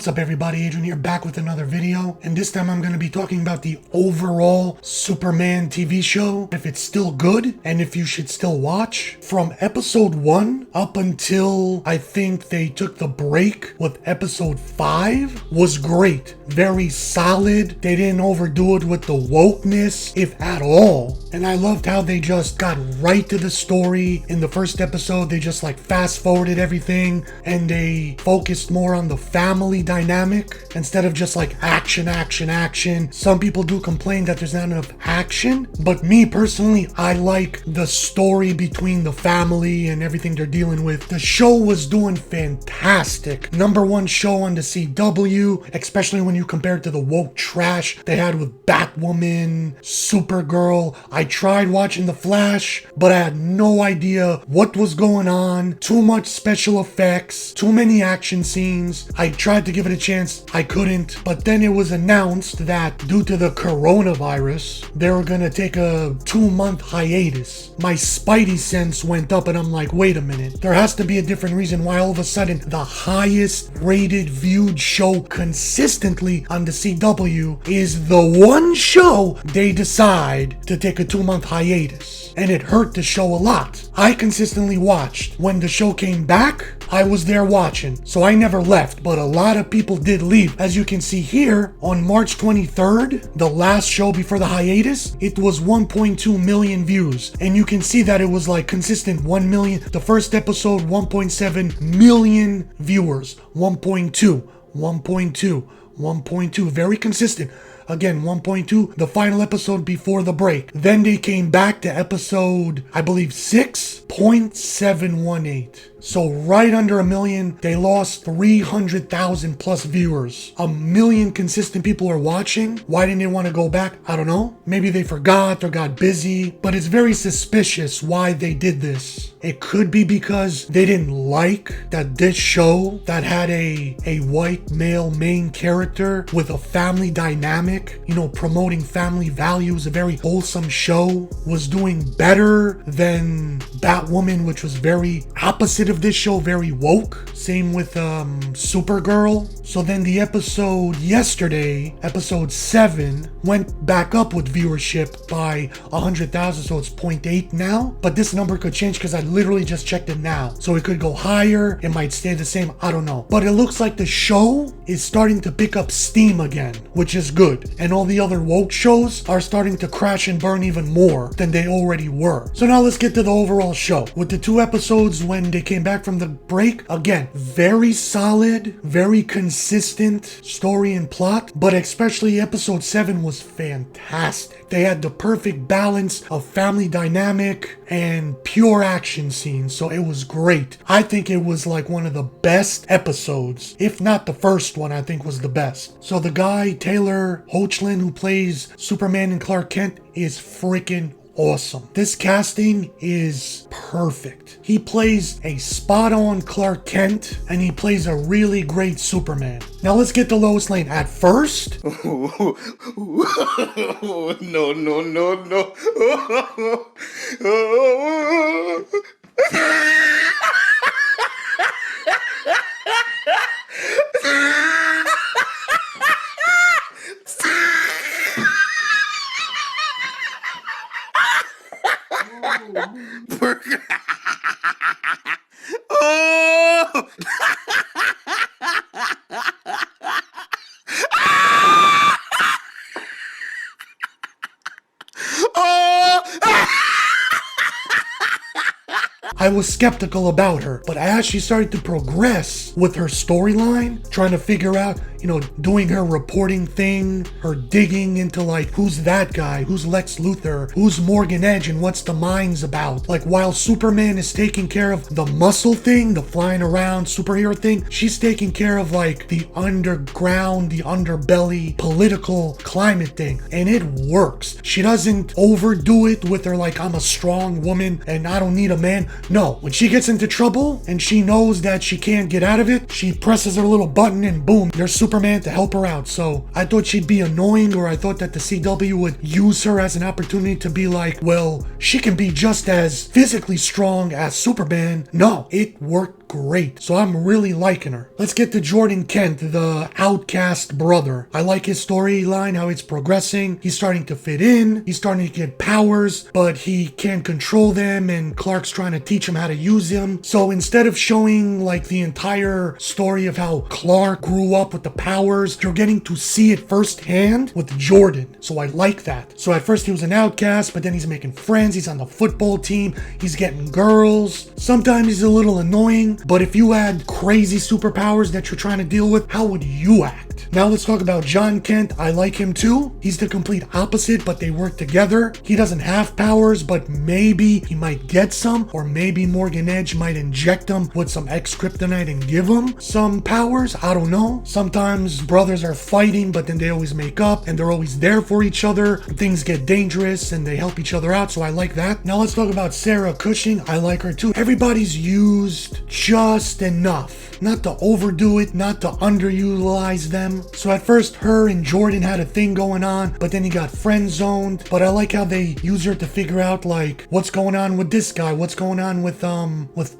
What's up everybody, Adrian here, back with another video, and this time I'm going to be talking about the overall Superman TV show, if it's still good, and if you should still watch. From episode 1 up until I think they took the break with episode 5 was great. Very solid. They didn't overdo it with the wokeness, if at all. And I loved how they just got right to the story. In the first episode, they just like fast forwarded everything, and they focused more on the family dynamic instead of just like action. Some people do complain that there's not enough action, but me personally, I like the story between the family and everything they're dealing with. The show was doing fantastic. #1 show on the CW, especially when you compare it to the woke trash they had with Batwoman, Supergirl. I tried watching The Flash, but I had no idea what was going on. Too much special effects, too many action scenes. I tried to give it a chance, I couldn't. But then it was announced that due to the coronavirus, they were gonna take a 2-month hiatus. My spidey sense went up and I'm like, wait a minute. There has to be a different reason why all of a sudden the highest rated viewed show consistently on the CW is the one show they decide to take a 2-month hiatus. And it hurt the show a lot. I consistently watched. When the show came back, I was there watching, so I never left, but a lot of people did leave. As you can see here, on March 23rd, the last show before the hiatus, it was 1.2 million views. And you can see that it was like consistent 1 million. The first episode, 1.7 million viewers. 1.2, very consistent. Again, 1.2, the final episode before the break. Then they came back to episode, I believe 6.718. So right under 1 million, they lost 300,000 plus viewers. 1 million consistent people are watching. Why didn't they want to go back? I don't know. Maybe they forgot or got busy, but it's very suspicious why they did this. It could be because they didn't like that this show that had a white male main character with a family dynamic, you know, promoting family values, a very wholesome show, was doing better than Batwoman, which was very opposite of this show, very woke. Same with Supergirl. So then the episode yesterday, episode 7, went back up with viewership by 100,000, so it's 0.8 now. But this number could change because I literally just checked it now. So it could go higher, it might stay the same, I don't know. But it looks like the show is starting to pick up steam again, which is good. And all the other woke shows are starting to crash and burn even more than they already were. So now let's get to the overall show. With the 2 episodes when they came back from the break, again, very solid, very consistent story and plot, but especially episode 7 was fantastic. They had the perfect balance of family dynamic and pure action scenes, so it was great. I think it was like one of the best episodes, if not the first one. I think was the best. So the guy, Taylor Hoechlin, who plays Superman and Clark Kent, is freaking awesome. This casting is perfect. He plays a spot-on Clark Kent, and he plays a really great Superman. Now let's get to Lois Lane. At first, No. Oh! I was skeptical about her, but as she started to progress with her storyline, trying to figure out, you know, doing her reporting thing, her digging into like, who's that guy, who's Lex Luthor, who's Morgan Edge, and what's the mines about. Like, while Superman is taking care of the muscle thing, the flying around superhero thing, she's taking care of like the underground, the underbelly, political climate thing, and it works. She doesn't overdo it with her like, I'm a strong woman and I don't need a man. No, when she gets into trouble and she knows that she can't get out of it, she presses her little button and boom, there's Superman to help her out. So I thought she'd be annoying, or I thought that the CW would use her as an opportunity to be like, well, she can be just as physically strong as Superman. No, it worked great. So I'm really liking her. Let's get to Jordan Kent, the outcast brother. I like his storyline, how it's progressing. He's starting to fit in. He's starting to get powers, but he can't control them, and Clark's trying to teach him how to use them. So instead of showing like the entire story of how Clark grew up with the powers, you're getting to see it firsthand with Jordan. So I like that. So at first he was an outcast, but then he's making friends. He's on the football team. He's getting girls. Sometimes he's a little annoying, but if you had crazy superpowers that you're trying to deal with, how would you act? Now let's talk about John Kent. I like him too. He's the complete opposite, but they work together. He doesn't have powers, but maybe he might get some, or maybe Morgan Edge might inject him with some X-Kryptonite and give him some powers. I don't know. Sometimes brothers are fighting, but then they always make up and they're always there for each other. Things get dangerous and they help each other out, so I like that. Now let's talk about Sarah Cushing. I like her too. Everybody's used just enough. Not to overdo it, not to underutilize them. So at first, her and Jordan had a thing going on, but then he got friend zoned. But I like how they use her to figure out like what's going on with this guy, what's going on with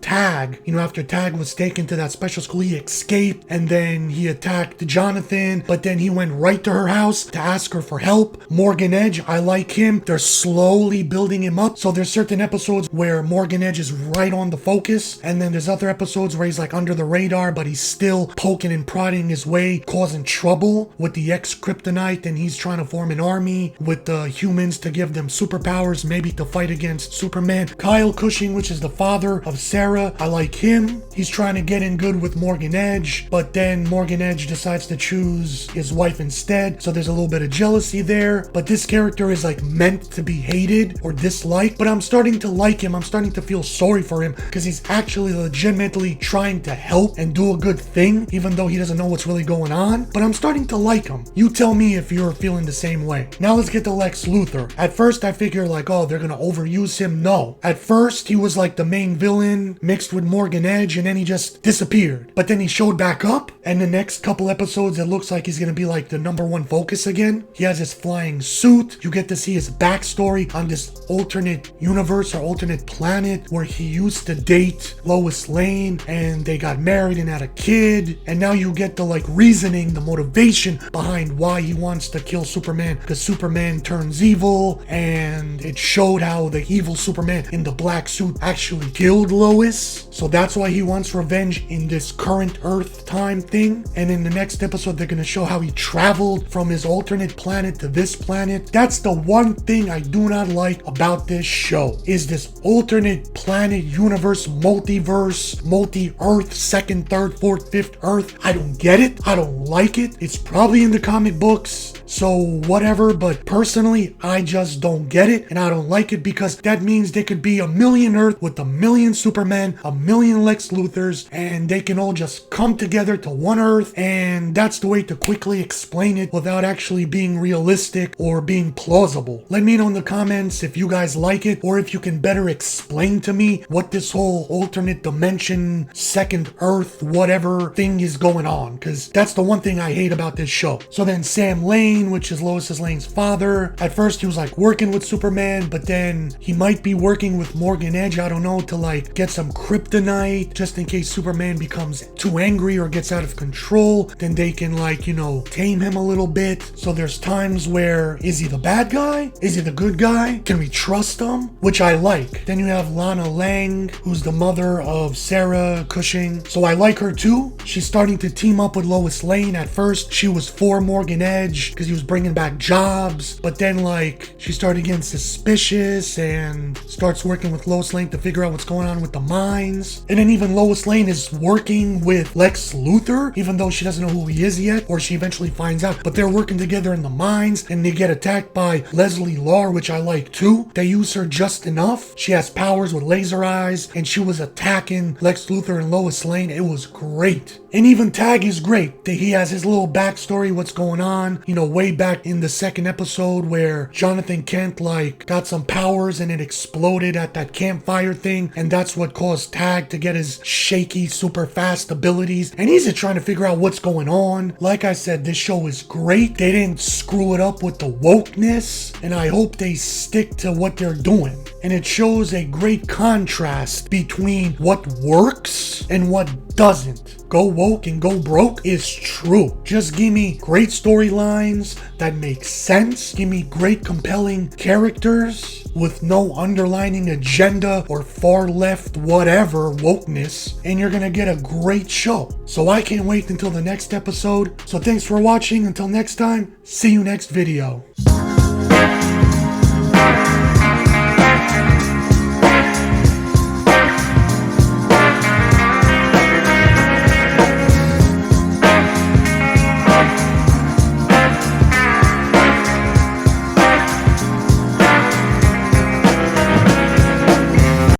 Tag. You know, after Tag was taken to that special school, he escaped and then he attacked Jonathan, but then he went right to her house to ask her for help. Morgan Edge, I like him. They're slowly building him up. So there's certain episodes where Morgan Edge is right on the focus, and then there's other episodes where he's like under the radar, but he's still poking and prodding his way, causing trouble with the X-Kryptonite, and he's trying to form an army with the humans to give them superpowers, maybe to fight against Superman. Kyle Cushing, which is the father of Sarah, I like him. He's trying to get in good with Morgan Edge, but then Morgan Edge decides to choose his wife instead, so there's a little bit of jealousy there. But this character is like meant to be hated or disliked, but I'm starting to like him. I'm starting to feel sorry for him because he's actually legitimately trying to help and do a good thing, even though he doesn't know what's really going on. But I'm starting to like him. You tell me if you're feeling the same way. Now let's get to Lex Luthor. At first I figure like, oh, they're gonna overuse him. No. At first he was like the main villain mixed with Morgan Edge, and then he just disappeared. But then he showed back up, and the next couple episodes it looks like he's gonna be like the number one focus again. He has his flying suit. You get to see his backstory on this alternate universe or alternate planet where he used to date Lois Lane and they got married and had a kid, and now you get the like reasoning, the motivation behind why he wants to kill Superman, because Superman turns evil, and it showed how the evil Superman in the black suit actually killed Lois, so that's why he wants revenge in this current Earth time thing. And in the next episode they're gonna show how he traveled from his alternate planet to this planet. That's the one thing I do not like about this show, is this alternate planet universe, multiverse, multi-Earth, second, third, fourth, fifth Earth. I don't get it. I don't like it. It's probably in the comic books, so whatever, but personally I just don't get it, and I don't like it because that means there could be a million Earth with a million Superman, a million Lex Luthors, and they can all just come together to one Earth, and that's the way to quickly explain it without actually being realistic or being plausible. Let me know in the comments if you guys like it, or if you can better explain to me what this whole alternate dimension, second Earth, whatever thing is going on, because that's the one thing I hate about this show. So then Sam Lane, which is Lois Lane's father, at first he was like working with Superman, but then he might be working with Morgan Edge, I don't know, to like get some kryptonite just in case Superman becomes too angry or gets out of control, then they can like, you know, tame him a little bit. So there's times where, is he the bad guy? Is he the good guy? Can we trust him? Which I like. Then you have Lana Lang, who's the mother of Sarah Cushing, so I like her too. She's starting to team up with Lois Lane. At first she was for Morgan Edge because he was bringing back jobs, but then like she started getting suspicious and starts working with Lois Lane to figure out what's going on with the mines. And then even Lois Lane is working with Lex Luthor, even though she doesn't know who he is yet, or she eventually finds out, but they're working together in the mines, and they get attacked by Leslie Law, which I like too. They use her just enough. She has powers with laser eyes, and she was attacking Lex Luthor and Lois Lane. It was great. And even Tag is great. He has his little backstory, what's going on, you know, way back in the second episode where Jonathan Kent like got some powers and it exploded at that campfire thing, and that's what caused Tag to get his shaky super fast abilities, and he's just trying to figure out what's going on. Like I said, this show is great. They didn't screw it up with the wokeness, and I hope they stick to what they're doing. and it shows a great contrast between what works and what doesn't. Go woke and go broke is true. Just give me great storylines that make sense. Give me great compelling characters with no underlining agenda or far left whatever wokeness, and you're gonna get a great show. So I can't wait until the next episode. So thanks for watching. Until next time, see you next video.